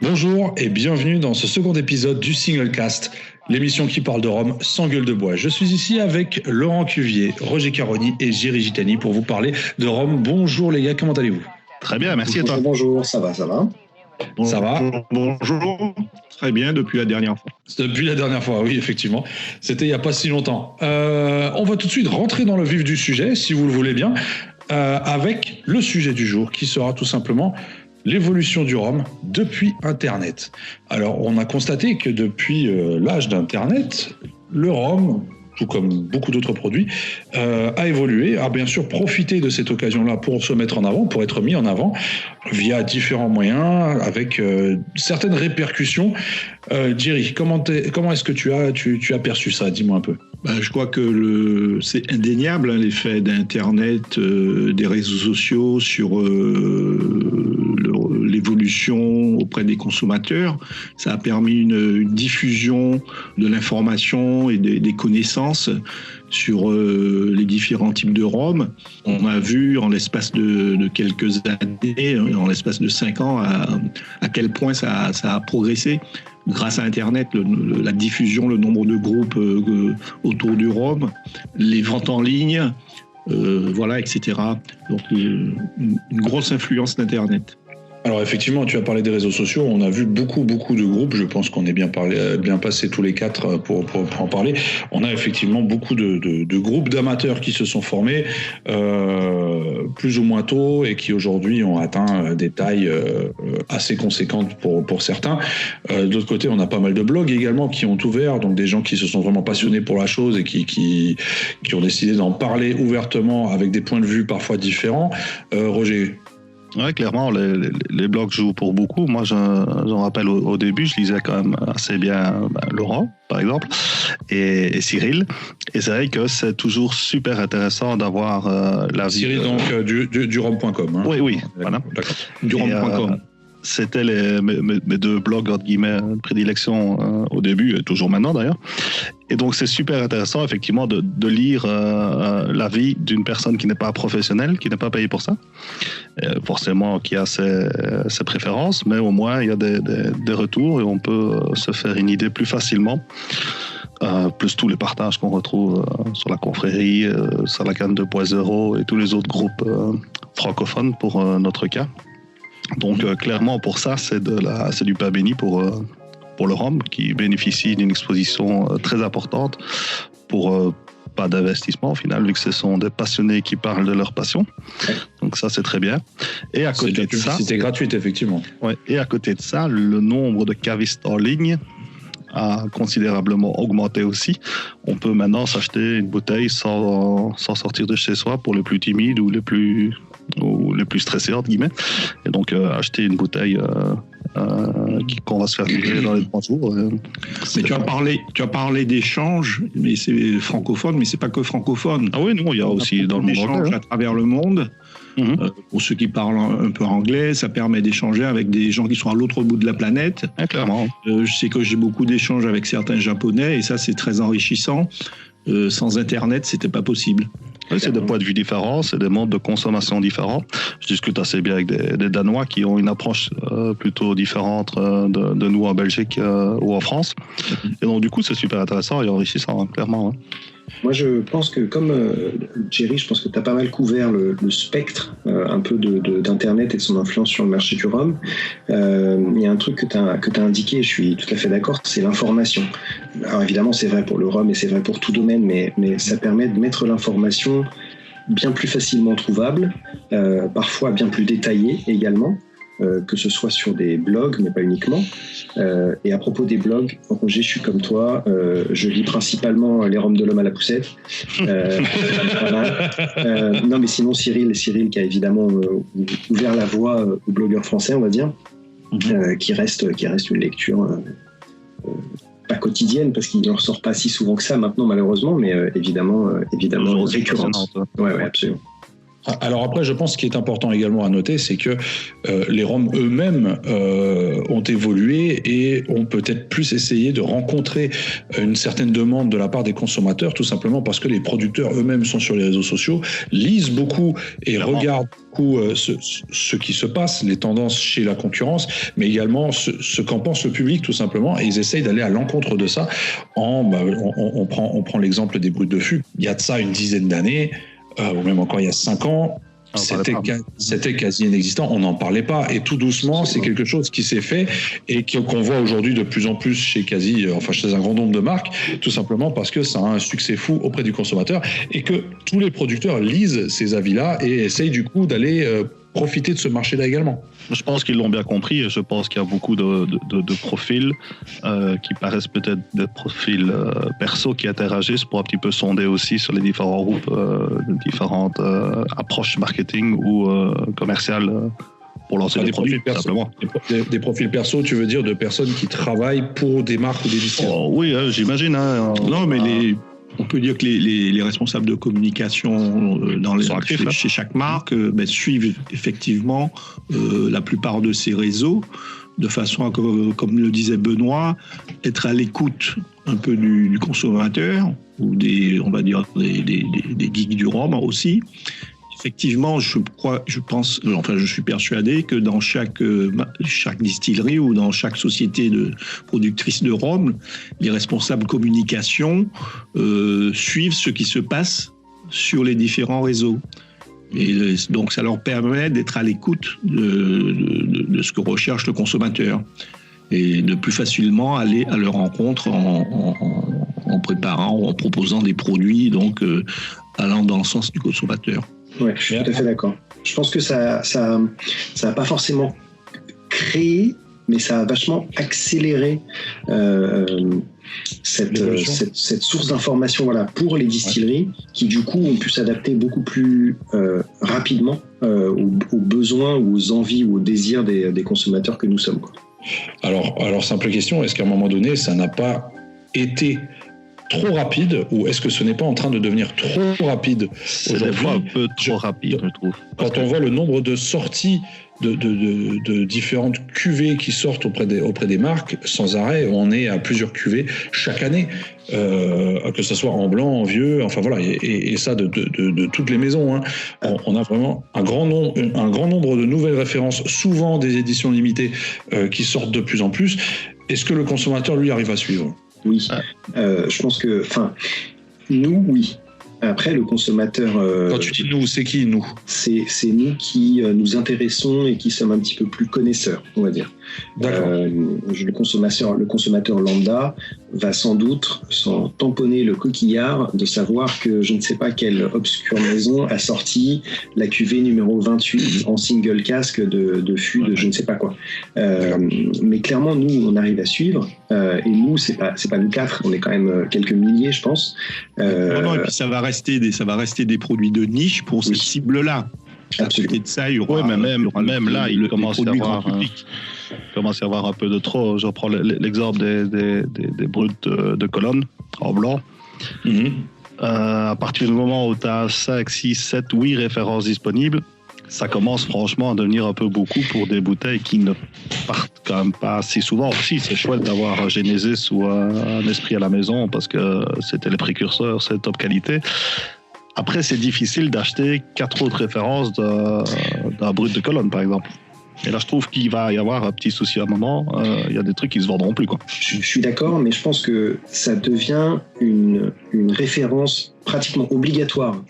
Bonjour et bienvenue dans ce second épisode du Singlecast, l'émission qui parle de Rome sans gueule de bois. Je suis ici avec Laurent Cuvier, Roger Caroni et Géry Gitani pour vous parler de Rome. Bonjour les gars, comment allez-vous ? Très bien, merci à toi. Bonjour, ça va. Ça va ? Bonjour, très bien depuis la dernière fois. Depuis la dernière fois, oui, effectivement. C'était il n'y a pas si longtemps. On va tout de suite rentrer dans le vif du sujet, si vous le voulez bien, avec le sujet du jour qui sera tout simplement l'évolution du Rome depuis Internet. Alors, on a constaté que depuis l'âge d'Internet, le Rome, tout comme beaucoup d'autres produits, a évolué, a bien sûr profité de cette occasion-là pour se mettre en avant, pour être mis en avant via différents moyens, avec certaines répercussions. Jerry, comment est-ce que tu as perçu ça ? Dis-moi un peu. Je crois que c'est indéniable, l'effet d'Internet, des réseaux sociaux sur l'évolution auprès des consommateurs. Ça a permis une diffusion de l'information et des connaissances sur les différents types de rhum. On a vu en l'espace de quelques années, en l'espace de 5 ans, à quel point ça a progressé. Grâce à Internet, la diffusion, le nombre de groupes autour du rhum, les ventes en ligne, etc. Donc une grosse influence d'Internet. Alors effectivement, tu as parlé des réseaux sociaux, on a vu beaucoup de groupes, je pense qu'on est bien passé tous les quatre pour en parler. On a effectivement beaucoup de groupes d'amateurs qui se sont formés plus ou moins tôt et qui aujourd'hui ont atteint des tailles assez conséquentes pour certains. De l'autre côté, on a pas mal de blogs également qui ont ouvert, donc des gens qui se sont vraiment passionnés pour la chose et qui ont décidé d'en parler ouvertement avec des points de vue parfois différents. Roger ? Oui, clairement, les blogs jouent pour beaucoup. Moi, j'en rappelle au début, je lisais quand même assez bien Laurent, par exemple, et Cyril. Et c'est vrai que c'est toujours super intéressant d'avoir l'avis. Cyril, donc, du rhum.com. Hein. Oui, voilà. D'accord. Du rhum.com. C'était mes deux blogs, entre guillemets, de prédilection au début, et toujours maintenant d'ailleurs. Et donc c'est super intéressant effectivement de lire l'avis d'une personne qui n'est pas professionnelle, qui n'est pas payée pour ça. Forcément qui a ses préférences, mais au moins il y a des retours et on peut se faire une idée plus facilement. Plus tous les partages qu'on retrouve sur la confrérie, sur la Canne 2.0 et tous les autres groupes francophones pour notre cas. Donc clairement pour ça c'est du pain béni pour le rhum qui bénéficie d'une exposition très importante pour pas d'investissement au final vu que ce sont des passionnés qui parlent de leur passion. Donc ça c'est très bien. Et à côté de ça, c'était gratuit effectivement. Ouais, et à côté de ça, le nombre de cavistes en ligne a considérablement augmenté aussi. On peut maintenant s'acheter une bouteille sans sortir de chez soi pour les plus timides ou les plus stressés entre guillemets. Et donc acheter une bouteille qu'on va se faire livrer dans les 3 jours. Mais tu as parlé d'échanges, mais c'est francophone, mais c'est pas que francophone. Ah oui, non, il y a aussi dans le monde anglais, à travers le monde. Pour ceux qui parlent un peu anglais, ça permet d'échanger avec des gens qui sont à l'autre bout de la planète. Ah, clairement. Je sais que j'ai beaucoup d'échanges avec certains Japonais et ça c'est très enrichissant. Sans Internet, c'était pas possible. Oui, c'est des points de vue différents, c'est des modes de consommation différents. Je discute assez bien avec des Danois qui ont une approche plutôt différente de nous en Belgique ou en France. Et donc du coup, c'est super intéressant et enrichissant, hein, clairement. Hein. Moi, je pense que, comme Jerry, je pense que tu as pas mal couvert le spectre un peu d'Internet et de son influence sur le marché du rhum. Il y a un truc que tu as indiqué, et je suis tout à fait d'accord, c'est l'information. Alors évidemment, c'est vrai pour le rhum et c'est vrai pour tout domaine, mais ça permet de mettre l'information bien plus facilement trouvable, parfois bien plus détaillée également. Que ce soit sur des blogs, mais pas uniquement. Et à propos des blogs, Roger, je suis comme toi, je lis principalement les rhums de l'homme à la poussette. Voilà. Non, mais sinon, Cyril qui a évidemment ouvert la voie aux blogueurs français, on va dire, qui reste une lecture pas quotidienne, parce qu'il ne ressort pas si souvent que ça maintenant, malheureusement, mais évidemment récurrente. Ouais, absolument. Alors après, je pense qu'il est important également à noter, c'est que les rhums eux-mêmes ont évolué et ont peut-être plus essayé de rencontrer une certaine demande de la part des consommateurs, tout simplement parce que les producteurs eux-mêmes sont sur les réseaux sociaux, lisent beaucoup et regardent beaucoup ce qui se passe, les tendances chez la concurrence, mais également ce qu'en pense le public, tout simplement, et ils essayent d'aller à l'encontre de ça. On prend l'exemple des brutes de fût. Il y a de ça une dizaine d'années, ou même encore il y a 5 ans, c'était quasi inexistant, on n'en parlait pas, et tout doucement c'est quelque chose qui s'est fait et qu'on voit aujourd'hui de plus en plus chez chez un grand nombre de marques, tout simplement parce que ça a un succès fou auprès du consommateur et que tous les producteurs lisent ces avis-là et essayent du coup d'aller profiter de ce marché-là également. Je pense qu'ils l'ont bien compris et je pense qu'il y a beaucoup de profils qui paraissent peut-être des profils perso qui interagissent pour un petit peu sonder aussi sur les différents groupes, différentes approches marketing ou commerciales pour lancer des produits, simplement. Des profils perso, tu veux dire de personnes qui travaillent pour des marques ou des distilleries? Oui, j'imagine. Non, mais on peut dire que les responsables de communication chez chaque marque suivent effectivement la plupart de ces réseaux de façon à, comme le disait Benoît, être à l'écoute un peu du consommateur ou des geeks du rhum aussi. Effectivement, je suis persuadé que dans chaque distillerie ou dans chaque société productrice de rhum, les responsables communication suivent ce qui se passe sur les différents réseaux. Et donc, ça leur permet d'être à l'écoute de ce que recherche le consommateur et de plus facilement aller à leur rencontre en préparant, en proposant des produits allant dans le sens du consommateur. Ouais, je suis tout à fait d'accord. Je pense que ça a pas forcément créé, mais ça a vachement accéléré cette source d'information pour les distilleries qui du coup ont pu s'adapter beaucoup plus rapidement aux besoins ou aux envies ou aux désirs des consommateurs que nous sommes. Alors simple question, est-ce qu'à un moment donné ça n'a pas été trop rapide ou est-ce que ce n'est pas en train de devenir trop rapide C'est des fois un peu trop rapide, je trouve. Quand on voit le nombre de sorties de différentes cuvées qui sortent auprès des marques, sans arrêt, on est à plusieurs cuvées chaque année, que ce soit en blanc, en vieux, enfin voilà, et ça de toutes les maisons. Hein. On a vraiment un grand nombre de nouvelles références, souvent des éditions limitées qui sortent de plus en plus. Est-ce que le consommateur, lui, arrive à suivre ? Oui, je pense que, nous, oui. Après, le consommateur... Quand tu dis nous, c'est qui nous ? C'est nous qui nous intéressons et qui sommes un petit peu plus connaisseurs, on va dire. D'accord. Le consommateur lambda va sans doute s'en tamponner le coquillard de savoir que je ne sais pas quelle obscure maison a sorti la cuvée numéro 28 en single casque de fût de je ne sais pas quoi. Mais clairement, nous, on arrive à suivre. Et nous, c'est pas nous 4, on est quand même quelques milliers, je pense. Non, et puis ça va rester des produits de niche pour cette cible-là. Absolument. De ça, il y aura, même là, il commence à y avoir un peu de trop. Je reprends l'exemple des brutes de Colonne en blanc. Mm-hmm. À partir du moment où tu as 5, 6, 7, 8 références disponibles, ça commence franchement à devenir un peu beaucoup pour des bouteilles qui ne partent quand même pas si souvent. Aussi, c'est chouette d'avoir un Genesis ou un Esprit à la maison parce que c'était les précurseurs, c'est top qualité. Après, c'est difficile d'acheter 4 autres références d'un brut de Colonne, par exemple. Et là, je trouve qu'il va y avoir un petit souci à un moment. Il y a des trucs qui ne se vendront plus, quoi. Je suis d'accord, mais je pense que ça devient une référence pratiquement obligatoire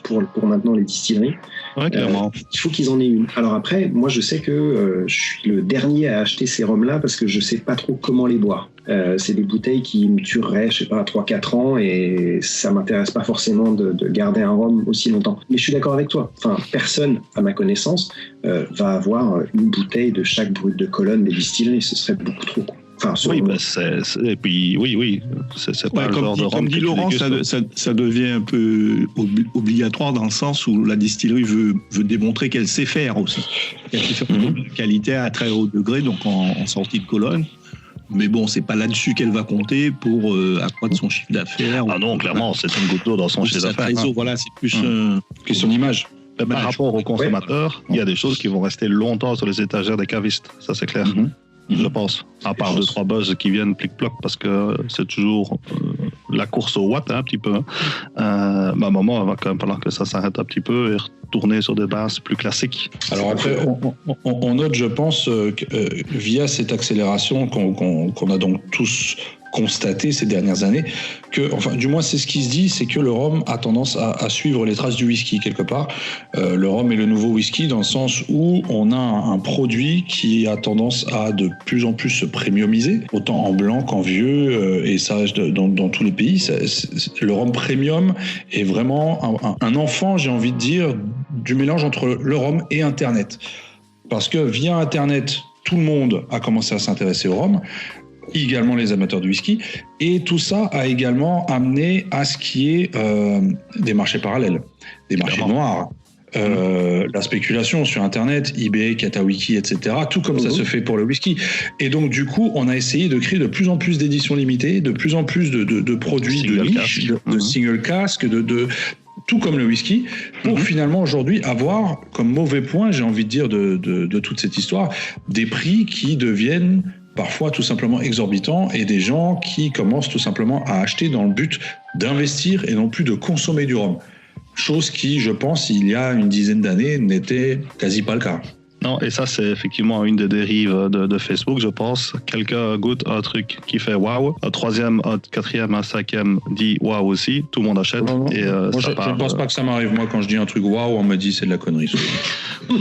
pour maintenant les distilleries. Ouais, clairement. Il faut qu'ils en aient une. Alors après, moi, je sais que je suis le dernier à acheter ces rhums-là parce que je ne sais pas trop comment les boire. C'est des bouteilles qui me tueraient, je sais pas, 3-4 ans et ça m'intéresse pas forcément de garder un rhum aussi longtemps. Mais je suis d'accord avec toi. Enfin, personne, à ma connaissance, va avoir une bouteille de chaque brut de Colonne des distilleries. Ce serait beaucoup trop. Enfin, oui, et puis oui, c'est pas le genre de rhum. Comme dit Laurent, ça devient un peu obligatoire dans le sens où la distillerie veut démontrer qu'elle sait faire aussi. Qu'elle sait faire de qualité à très haut degré, donc en sortie de colonne. Mais bon, c'est pas là-dessus qu'elle va compter pour accroître son chiffre d'affaires. Ah non, clairement, c'est une goutte d'eau dans son chiffre d'affaires. Voilà, c'est plus question d'image. Mais par rapport aux consommateurs, il y a des choses qui vont rester longtemps sur les étagères des cavistes, ça c'est clair. Je pense, à part 2-3 buzz qui viennent plic-ploc parce que c'est toujours la course au watt un petit peu. Mais à un moment, il va quand même falloir que ça s'arrête un petit peu et retourner sur des bases plus classiques. Alors après, on note, je pense, via cette accélération qu'on a donc tous constaté ces dernières années, que, enfin, du moins c'est ce qui se dit, c'est que le rhum a tendance à suivre les traces du whisky quelque part. Le rhum est le nouveau whisky dans le sens où on a un produit qui a tendance à de plus en plus se premiumiser, autant en blanc qu'en vieux, et ça dans tous les pays. Le rhum premium est vraiment un enfant, j'ai envie de dire, du mélange entre le rhum et Internet. Parce que via Internet, tout le monde a commencé à s'intéresser au rhum, également les amateurs de whisky, et tout ça a également amené à ce qui est des marchés parallèles, des marchés noirs, la spéculation sur Internet, eBay, Katawiki, etc., tout comme ça se fait pour le whisky. Et donc, du coup, on a essayé de créer de plus en plus d'éditions limitées, de plus en plus de produits de niche, de single cask, de tout comme le whisky, pour finalement aujourd'hui avoir comme mauvais point, j'ai envie de dire, de toute cette histoire, des prix qui deviennent parfois tout simplement exorbitants et des gens qui commencent tout simplement à acheter dans le but d'investir et non plus de consommer du rhum. Chose qui, je pense, il y a une dizaine d'années, n'était quasi pas le cas. Non, et ça, c'est effectivement une des dérives de Facebook, je pense. Quelqu'un goûte un truc qui fait waouh, un troisième, un quatrième, un cinquième dit waouh aussi, tout le monde achète. Non. Et, moi, je ne pense pas que ça m'arrive. Moi, quand je dis un truc waouh, on me dit c'est de la connerie.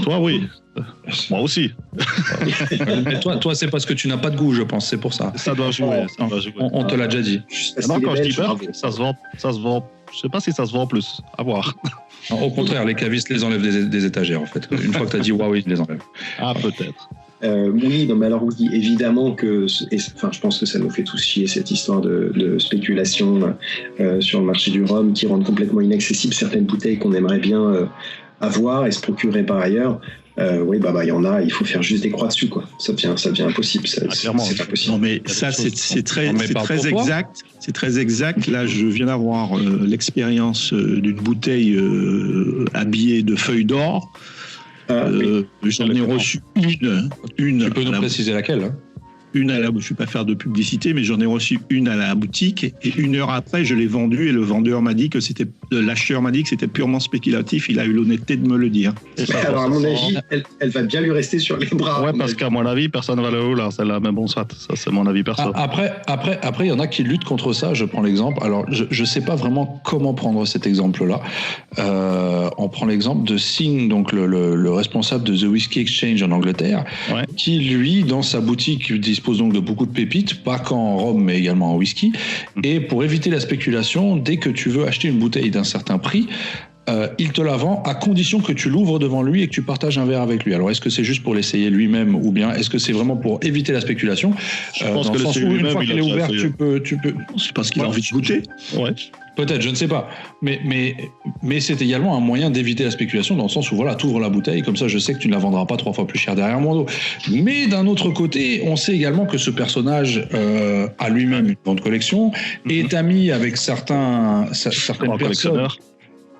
Toi, oui. Moi aussi. Mais toi, c'est parce que tu n'as pas de goût, je pense, c'est pour ça. Ça doit jouer. On te l'a déjà dit. Non, quand je dis Burke, ça se vend. Je sais pas si ça se vend plus. À voir. Non, au contraire, les cavistes les enlèvent des étagères, en fait. Une fois que tu as dit waouh, ils les enlèvent. Ah, peut-être. Oui, non, mais alors oui, évidemment que, enfin, je pense que ça nous fait tous chier cette histoire de spéculation sur le marché du rhum qui rend complètement inaccessible certaines bouteilles qu'on aimerait bien avoir et se procurer par ailleurs. Oui, bah, il y en a, il faut faire juste des croix dessus, quoi. Ça devient impossible. Clairement. C'est pas possible. Non, mais ça, c'est très exact. C'est très exact. Là, je viens d'avoir l'expérience d'une bouteille habillée de feuilles d'or. J'en ai reçu une. Tu peux nous préciser laquelle, hein? Je ne vais pas faire de publicité, mais j'en ai reçu une à la boutique et 1 heure après, je l'ai vendue et le vendeur m'a dit que l'acheteur m'a dit que c'était purement spéculatif. Il a eu l'honnêteté de me le dire. Alors, à mon avis, elle va bien lui rester sur les bras. Ouais, parce qu'à mon avis, personne ne va le vouloir, celle-là. Mais bon, soit, ça, c'est mon avis perso. Après, il y en a qui luttent contre ça. Je prends l'exemple. Alors, je ne sais pas vraiment comment prendre cet exemple-là. On prend l'exemple de Singh, donc le responsable de The Whisky Exchange en Angleterre, qui, lui, dans sa boutique, dispose donc de beaucoup de pépites, pas qu'en rhum, mais également en whisky. Et pour éviter la spéculation, dès que tu veux acheter une bouteille d'un certain prix, il te la vend à condition que tu l'ouvres devant lui et que tu partages un verre avec lui. Alors, est-ce que c'est juste pour l'essayer lui-même ou bien est-ce que c'est vraiment pour éviter la spéculation? Je pense que une fois qu'il est ouvert, tu peux... C'est parce qu'il a envie de goûter. Ouais. Peut-être, je ne sais pas. Mais c'est également un moyen d'éviter la spéculation dans le sens où, voilà, tu ouvres la bouteille, comme ça je sais que tu ne la vendras pas 3 fois plus cher derrière mon dos. Mais d'un autre côté, on sait également que ce personnage a lui-même une grande collection, est ami avec certaines personnes...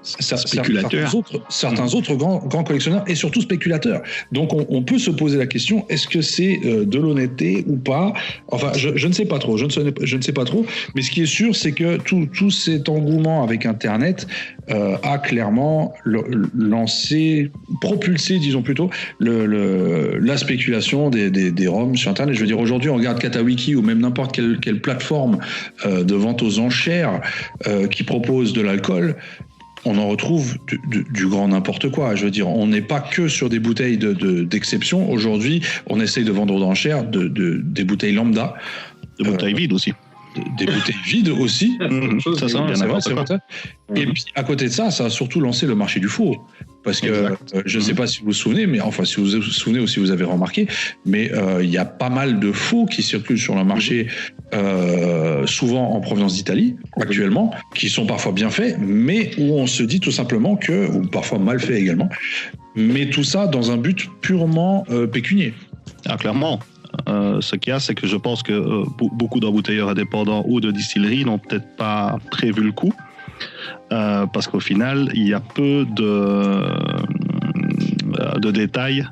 Certains autres grands collectionneurs et surtout spéculateurs. Donc on peut se poser la question, est-ce que c'est de l'honnêteté ou pas? Enfin, je ne sais pas trop, je ne sais pas trop, mais ce qui est sûr, c'est que tout cet engouement avec Internet a clairement propulsé, disons plutôt, la spéculation des rhums sur Internet. Je veux dire, aujourd'hui, on regarde Katawiki ou même n'importe quelle plateforme de vente aux enchères qui propose de l'alcool. On en retrouve du grand n'importe quoi. Je veux dire, on n'est pas que sur des bouteilles d'exception. Aujourd'hui, on essaye de vendre aux enchères des bouteilles lambda. Des bouteilles vides aussi. Des bouteilles vides aussi. C'est vrai. Et puis, à côté de ça, ça a surtout lancé le marché du faux. Parce que je ne sais pas si vous vous souvenez, mais enfin, si vous vous souvenez ou si vous avez remarqué, mais il y a pas mal de faux qui circulent sur le marché, souvent en provenance d'Italie, actuellement, qui sont parfois bien faits, mais où on se dit tout simplement ou parfois mal faits également, mais tout ça dans un but purement pécunier. Ah, clairement. Ce qu'il y a, c'est que je pense que beaucoup d'embouteilleurs indépendants ou de distilleries n'ont peut-être pas prévu le coup. Parce qu'au final, il y a peu de détails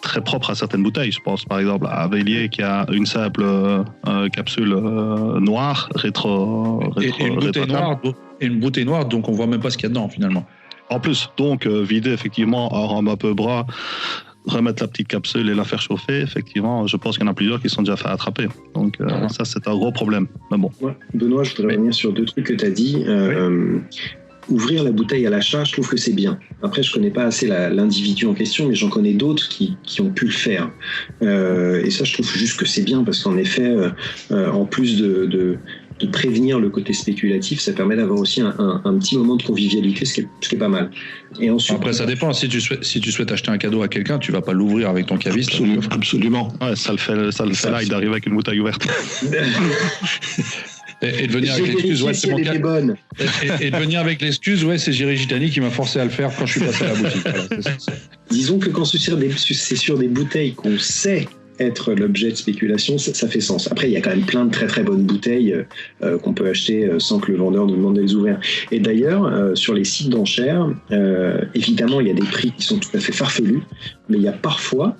très propres à certaines bouteilles. Je pense par exemple à Vélier qui a une simple capsule noire, et une bouteille noire, donc on voit même pas ce qu'il y a dedans finalement. En plus, donc vider effectivement un rhum un peu bras, remettre la petite capsule et la faire chauffer, effectivement, je pense qu'il y en a plusieurs qui sont déjà fait attraper. Donc ça, c'est un gros problème. Mais bon. Ouais. Benoît, je voudrais revenir sur deux trucs que tu as dit. Ouvrir la bouteille à l'achat, je trouve que c'est bien. Après, je connais pas assez l'individu en question, mais j'en connais d'autres qui ont pu le faire. Et ça, je trouve juste que c'est bien, parce qu'en effet, en plus de prévenir le côté spéculatif, ça permet d'avoir aussi un petit moment de convivialité, ce qui est pas mal. Et ensuite, après, ça dépend. Si tu souhaites acheter un cadeau à quelqu'un, tu vas pas l'ouvrir avec ton caviste. Absolument. Ouais, ça le fait là, il d'arriver avec une bouteille ouverte. Et de venir avec l'excuse, ouais, c'est mon cas. Et de venir avec l'excuse, ouais, c'est Jerry Gitani qui m'a forcé à le faire quand je suis passé à la boutique. Voilà, c'est ça. Disons que quand c'est sur des bouteilles qu'on sait être l'objet de spéculation, ça fait sens. Après, il y a quand même plein de très très bonnes bouteilles qu'on peut acheter sans que le vendeur nous demande de les ouvrir. Et d'ailleurs, sur les sites d'enchères, évidemment, il y a des prix qui sont tout à fait farfelus, mais il y a parfois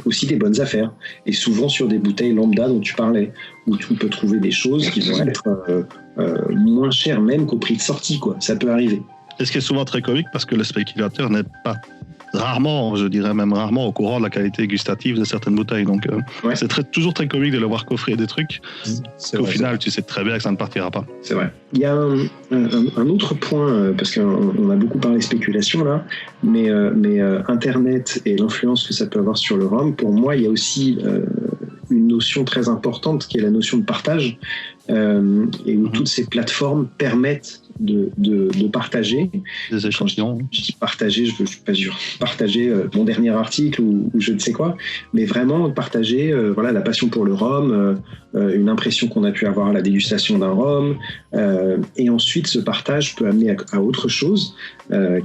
aussi des bonnes affaires. Et souvent sur des bouteilles lambda dont tu parlais, où tu peux trouver des choses qui vont être moins chères même qu'au prix de sortie, quoi. Ça peut arriver. Et ce qui est souvent très comique, parce que le spéculateur n'est pas rarement, je dirais même rarement, au courant de la qualité gustative de certaines bouteilles. Donc c'est toujours très comique de le voir coffrer des trucs qu'au final tu sais très bien que ça ne partira pas. C'est vrai. Il y a un autre point, parce qu'on a beaucoup parlé spéculation là, mais Internet et l'influence que ça peut avoir sur le rhum, pour moi il y a aussi une notion très importante qui est la notion de partage, et où toutes ces plateformes permettent de partager des échantillons. Je dis partager, je suis pas sûr partager mon dernier article ou je ne sais quoi, mais vraiment partager voilà, la passion pour le rhum, une impression qu'on a pu avoir à la dégustation d'un rhum, et ensuite ce partage peut amener à autre chose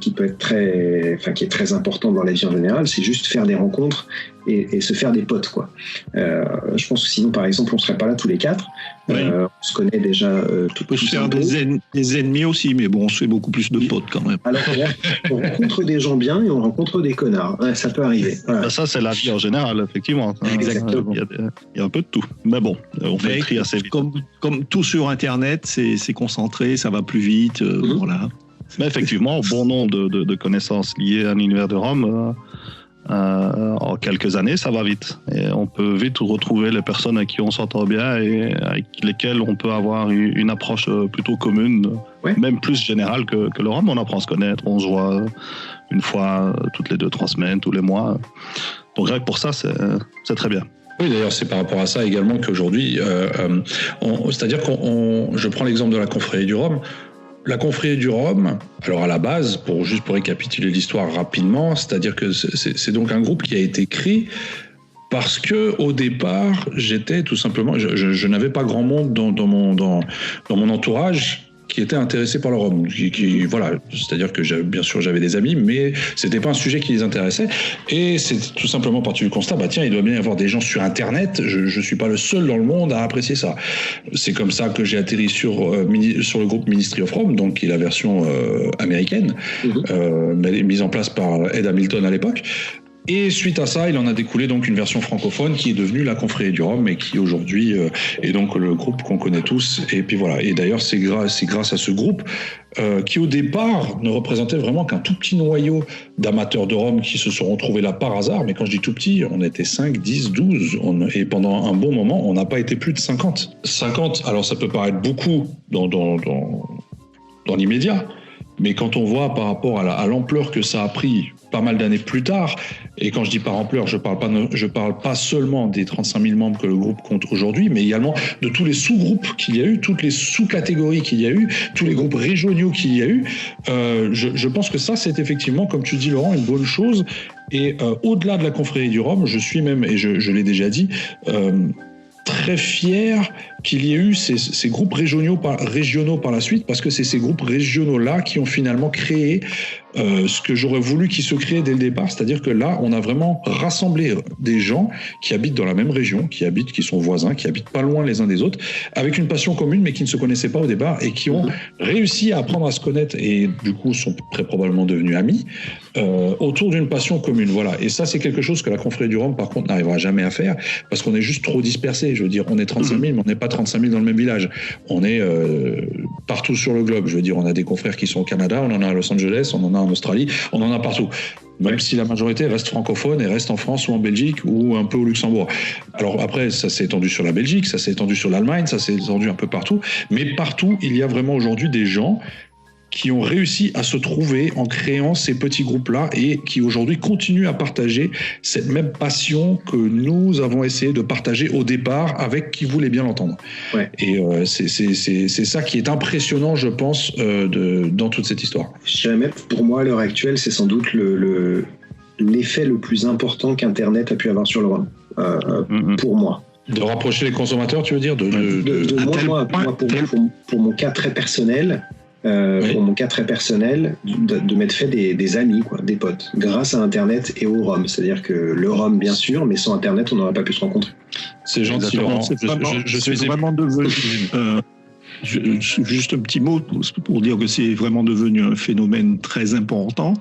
qui peut être qui est très important dans la vie en général, c'est juste faire des rencontres et se faire des potes, quoi. Je pense que sinon, par exemple, on serait pas là tous les quatre. Oui. On se connaît déjà on peut se faire des ennemis aussi, mais bon, on se fait beaucoup plus de potes quand même. Alors, on rencontre des gens bien et on rencontre des connards. Ouais, ça peut arriver. Voilà. Ça, c'est la vie en général, effectivement. Exactement. Il y a un peu de tout. Mais bon, on fait le tri assez vite. Comme tout sur Internet, c'est concentré, ça va plus vite. Voilà. Mais effectivement, bon nombre de connaissances liées à l'univers de rhum. En quelques années, ça va vite. Et on peut vite retrouver les personnes avec qui on s'entend bien et avec lesquelles on peut avoir une approche plutôt commune, même plus générale que le rhum. On apprend à se connaître, on se voit une fois toutes les 2-3 semaines, tous les mois. Donc rien que pour ça, c'est très bien. Oui, d'ailleurs, c'est par rapport à ça également qu'aujourd'hui, c'est-à-dire je prends l'exemple de la confrérie du rhum. La confrérie du rhum, alors à la base, pour récapituler l'histoire rapidement, c'est-à-dire que c'est donc un groupe qui a été créé parce que au départ, j'étais tout simplement, je n'avais pas grand monde dans mon entourage qui était intéressé par le rhum. Voilà, c'est-à-dire que bien sûr j'avais des amis, mais c'était pas un sujet qui les intéressait. Et c'est tout simplement parti du constat, tiens, il doit bien y avoir des gens sur Internet. Je suis pas le seul dans le monde à apprécier ça. C'est comme ça que j'ai atterri sur le groupe Ministry of Rhum, donc qui est la version américaine, mise en place par Ed Hamilton à l'époque. Et suite à ça, il en a découlé donc une version francophone qui est devenue la confrérie du rhum et qui aujourd'hui est donc le groupe qu'on connaît tous. Et puis voilà. Et d'ailleurs, c'est grâce à ce groupe qui au départ ne représentait vraiment qu'un tout petit noyau d'amateurs de rhum qui se sont retrouvés là par hasard. Mais quand je dis tout petit, on était 5, 10, 12. Et pendant un bon moment, on n'a pas été plus de 50. 50, alors ça peut paraître beaucoup dans l'immédiat. Mais quand on voit par rapport à l'ampleur que ça a pris pas mal d'années plus tard, et quand je dis par ampleur, je parle pas seulement des 35 000 membres que le groupe compte aujourd'hui, mais également de tous les sous-groupes qu'il y a eu, toutes les sous-catégories qu'il y a eu, tous les groupes régionaux qu'il y a eu. Je pense que ça, c'est effectivement, comme tu dis Laurent, une bonne chose. Et au-delà de la confrérie du rhum, je suis même, et je l'ai déjà dit, très fier qu'il y ait eu ces groupes régionaux par la suite, parce que c'est ces groupes régionaux-là qui ont finalement créé ce que j'aurais voulu qu'ils se créent dès le départ, c'est-à-dire que là, on a vraiment rassemblé des gens qui habitent dans la même région, qui sont voisins, qui habitent pas loin les uns des autres, avec une passion commune, mais qui ne se connaissaient pas au départ, et qui ont réussi à apprendre à se connaître, et du coup sont très probablement devenus amis, autour d'une passion commune. Voilà. Et ça, c'est quelque chose que la confrérie du Rhum, par contre, n'arrivera jamais à faire, parce qu'on est juste trop dispersés. Je veux dire, on est 35 000, mais on n'est pas 35 000 dans le même village. On est partout sur le globe. Je veux dire, on a des confrères qui sont au Canada, on en a à Los Angeles, on en a en Australie, on en a partout. Même si la majorité reste francophone et reste en France ou en Belgique ou un peu au Luxembourg. Alors après, ça s'est étendu sur la Belgique, ça s'est étendu sur l'Allemagne, ça s'est étendu un peu partout. Mais partout, il y a vraiment aujourd'hui des gens qui ont réussi à se trouver en créant ces petits groupes-là et qui aujourd'hui continuent à partager cette même passion que nous avons essayé de partager au départ avec qui voulait bien l'entendre. Ouais. Et c'est ça qui est impressionnant, je pense, dans toute cette histoire. Je dirais même, pour moi, à l'heure actuelle, c'est sans doute l'effet le plus important qu'Internet a pu avoir sur le Rhum, pour moi. De rapprocher les consommateurs, tu veux dire pour mon cas très personnel, pour mon cas très personnel, de m'être fait des amis, quoi, des potes, grâce à Internet et au Rhum. C'est-à-dire que le Rhum, bien sûr, mais sans Internet, on n'aurait pas pu se rencontrer. C'est gentil, Laurent. Je suis vraiment devenu... juste un petit mot pour dire que c'est vraiment devenu un phénomène très important,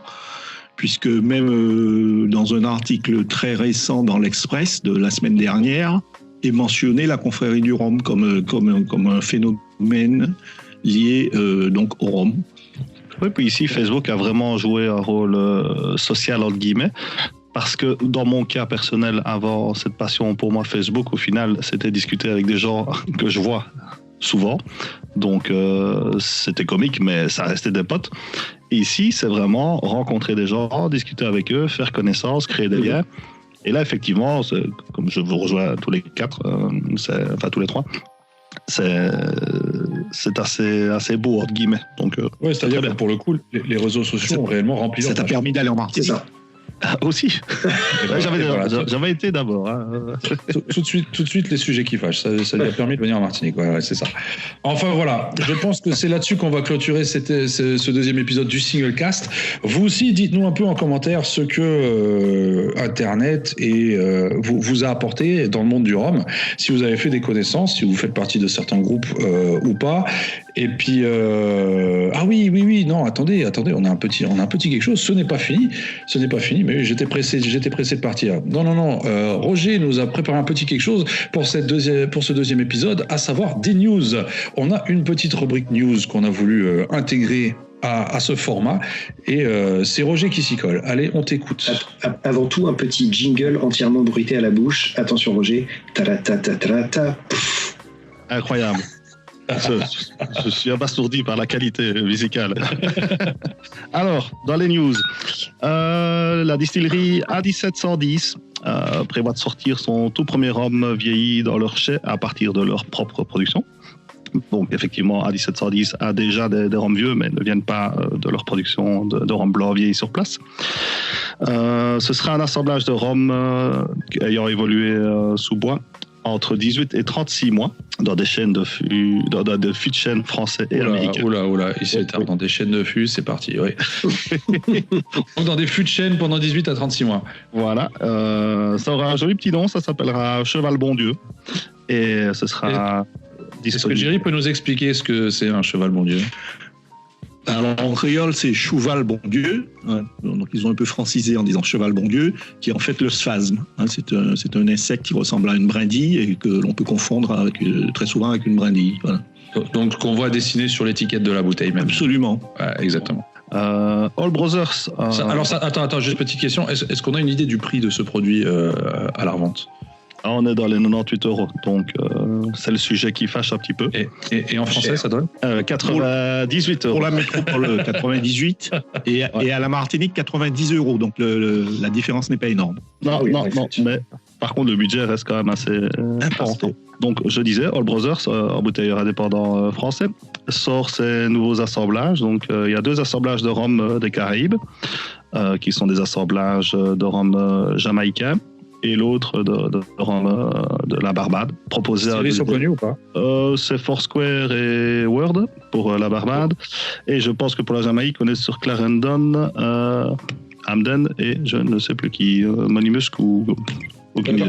puisque même dans un article très récent dans l'Express de la semaine dernière, est mentionné la confrérie du Rhum comme un phénomène lié donc au Rhum. Oui, puis ici, Facebook a vraiment joué un rôle social, entre guillemets, parce que dans mon cas personnel, avant cette passion pour moi Facebook, au final, c'était discuter avec des gens que je vois souvent, donc c'était comique, mais ça restait des potes. Et ici, c'est vraiment rencontrer des gens, discuter avec eux, faire connaissance, créer des liens. Et là, effectivement, comme je vous rejoins tous les quatre, enfin tous les trois, c'est assez beau, entre guillemets. Donc, oui, c'est-à-dire que pour le coup, les réseaux sociaux ont réellement rempli leur tâche. Ça t'a permis d'aller en Martinique. C'est ça. Aussi. J'avais été d'abord. Hein. Tout de suite, les sujets qui fâchent. Ça lui a permis de venir en Martinique. Ouais, c'est ça. Enfin, voilà. Je pense que c'est là-dessus qu'on va clôturer ce deuxième épisode du Single Cast. Vous aussi, dites-nous un peu en commentaire ce que Internet vous a apporté dans le monde du Rhum. Si vous avez fait des connaissances, si vous faites partie de certains groupes ou pas. Et puis, ah oui, non, attendez, on a un petit quelque chose. Ce n'est pas fini, mais j'étais pressé de partir. Non. Roger nous a préparé un petit quelque chose pour ce deuxième épisode, à savoir des news. On a une petite rubrique news qu'on a voulu intégrer à ce format, et c'est Roger qui s'y colle. Allez, on t'écoute. Avant tout, un petit jingle entièrement bruité à la bouche. Attention, Roger. Incroyable. Je suis abasourdi par la qualité musicale. Alors, dans les news, la distillerie A1710 prévoit de sortir son tout premier rhum vieilli dans leur chai à partir de leur propre production. Donc, effectivement, A1710 a déjà des rhums vieux, mais ne viennent pas de leur production de rhum blanc vieilli sur place. Ce sera un assemblage de rhum ayant évolué sous bois entre 18 et 36 mois dans des chaînes de fûts de chêne français et américains. Oula, il s'étend dans des chaînes de fûts, c'est parti, oui. Donc dans des fûts de chêne pendant 18 à 36 mois. Voilà, ça aura un joli petit nom, ça s'appellera Cheval Bon Dieu. Et ce sera disponible. Est-ce que Jerry peut nous expliquer ce que c'est un Cheval Bon Dieu ? Alors en créole, c'est Chouval Bon Dieu. Donc ils ont un peu francisé en disant Cheval Bon Dieu, qui est en fait le spasme. C'est un insecte qui ressemble à une brindille et que l'on peut confondre très souvent avec une brindille. Voilà. Donc qu'on voit dessiné sur l'étiquette de la bouteille même. Absolument. Ouais, exactement. All Brothers. Attends, juste petite question. Est-ce qu'on a une idée du prix de ce produit à la revente ? On est dans les 98 €, donc c'est le sujet qui fâche un petit peu. Et en français, ça donne 98 €. Pour la métropole, 98 et à la Martinique, 90 €. Donc la différence n'est pas énorme. Non, mais par contre, le budget reste quand même assez important. Donc, je disais, All Brothers, embouteilleur indépendant français, sort ses nouveaux assemblages. Donc, il y a 2 assemblages de rhum des Caraïbes, qui sont des assemblages de rhum jamaïcain. et l'autre de la Barbade. Proposé ils sont connus ou pas? C'est Foursquare et Word pour la Barbade. Et je pense que pour la Jamaïque, on est sur Clarendon, Hamden et je ne sais plus qui, Monimusk ou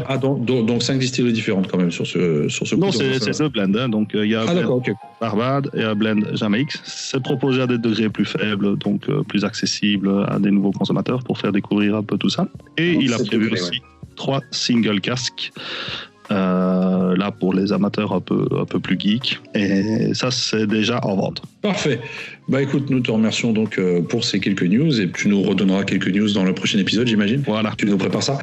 Ah, donc 5 distilleries différentes quand même sur ce Non, coup, c'est deux blends. Hein. Donc il y a un blend Barbade et un blend Jamaïque. C'est proposé à des degrés plus faibles, donc plus accessibles à des nouveaux consommateurs pour faire découvrir un peu tout ça. Et il a prévu aussi 3 single casques. Là pour les amateurs un peu plus geeks, et ça c'est déjà en vente. Parfait. Bah écoute, nous te remercions donc pour ces quelques news, et tu nous redonneras quelques news dans le prochain épisode, j'imagine. Voilà. Tu nous prépares ça.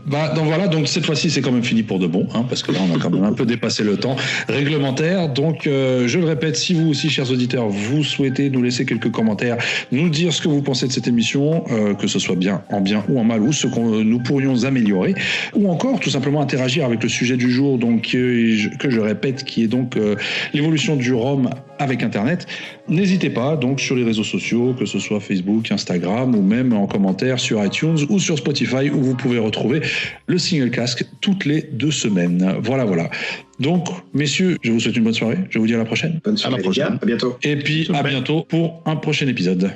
Donc cette fois-ci c'est quand même fini pour de bon, hein, parce que là on a quand même un peu dépassé le temps réglementaire. Donc je le répète, si vous aussi, chers auditeurs, vous souhaitez nous laisser quelques commentaires, nous dire ce que vous pensez de cette émission, que ce soit en bien ou en mal, ou ce que nous pourrions améliorer, ou encore tout simplement interagir avec le sujet du jour, donc que je répète, qui est donc l'évolution du rhum avec Internet. N'hésitez pas donc sur les réseaux sociaux, que ce soit Facebook, Instagram, ou même en commentaire sur iTunes ou sur Spotify, où vous pouvez retrouver le Single Cask toutes les 2 semaines. Voilà. Donc, messieurs, je vous souhaite une bonne soirée. Je vous dis à la prochaine. Bonne soirée, les gars. À bientôt. Et puis, à bientôt pour un prochain épisode.